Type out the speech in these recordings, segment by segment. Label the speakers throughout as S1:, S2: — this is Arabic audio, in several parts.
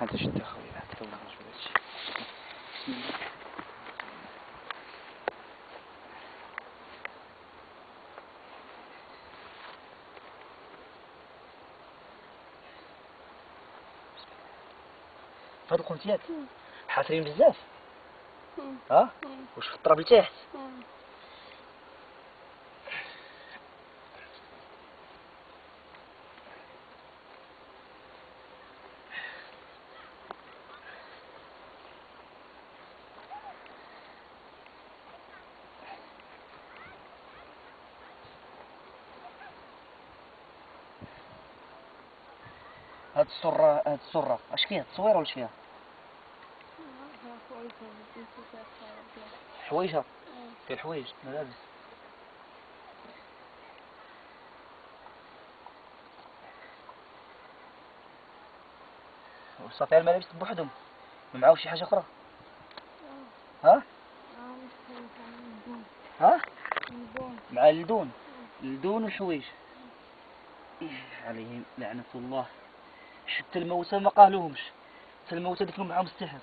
S1: هذا شد اخويا حتى ولا شو هادشي. بسم الله. هاد القنتيات حاصرين بزاف. ها واش في الطراب لتحت؟ هاد السرة اش فيها؟ التصوير ولا اش فيها؟ حويجة. فيها الحوايج ملابس. وصافي على الملابس بوحدهم ما معاوش شي حاجة أخرى؟ ها؟ ها؟ مع اللدون. اللدون والحوايج. عليهم لعنة الله. حتى الموتى ما قالوهمش، حتى الموتى دفنوا معاهم السحر.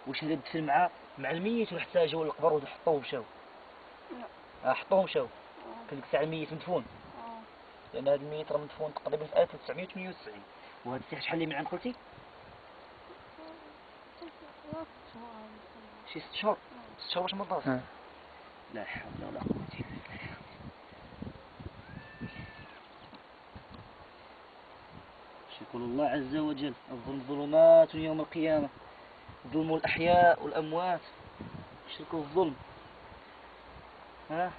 S1: واش هذا دفن مع الميت ولا حتى جاو للقبر وحطوه ومشاو؟ حطوه ومشاو. كان ديك الساعة الميت مدفون. لأن هذا الميت راه مدفون تقريبا في 1998. وهذا السحر شحال اللي من عند قلتي؟ شي 6 شهور. 6 شهور باش مرضاش. لا حول ولا قوة إلا بالله. يقول الله عز وجل: الظلم ظلمات يوم القيامة، ظلم الأحياء والأموات. شركوا الظلم. ها؟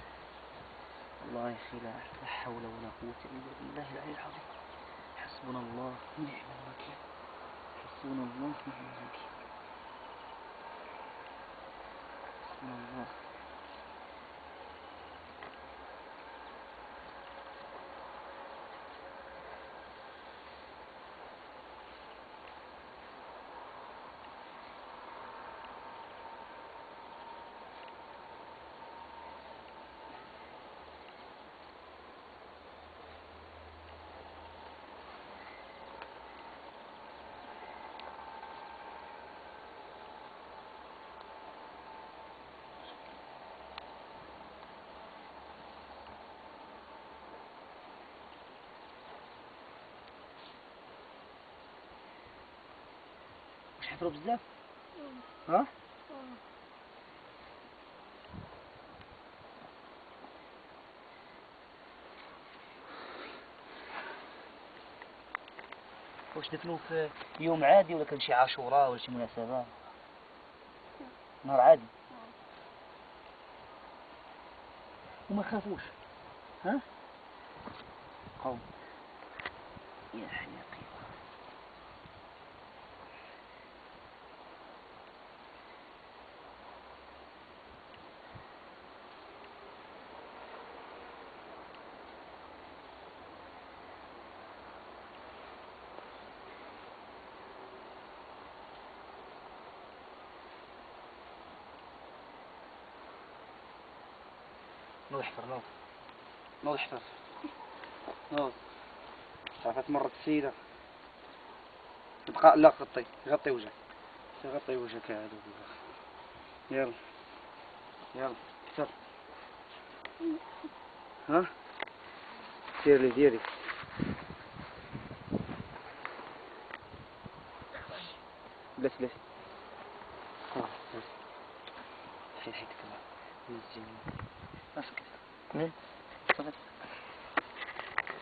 S1: الله يا أخي لا حول ولا قوة إلا بالله العلي العظيم. حسبنا الله ونعم الوكيل. حسبنا الله ونعم الوكيل. حسبنا الله. واش حفروا بزاف؟ ها؟ واش دفنوه في يوم عادي ولا كان شي عاشوراء ولا شي مناسبة؟ نهار عادي. وما خافوش؟ ها؟ قوم يا حي يا قيوم. نوض احفر نوض. نوض احفر. نوض. عرفت مرة السيدة. تبقى لا غطي وجهك. غطي وجهك هذا. يلا يلا احفر. ها؟ ديري بس بس حيدك الله. ناسك.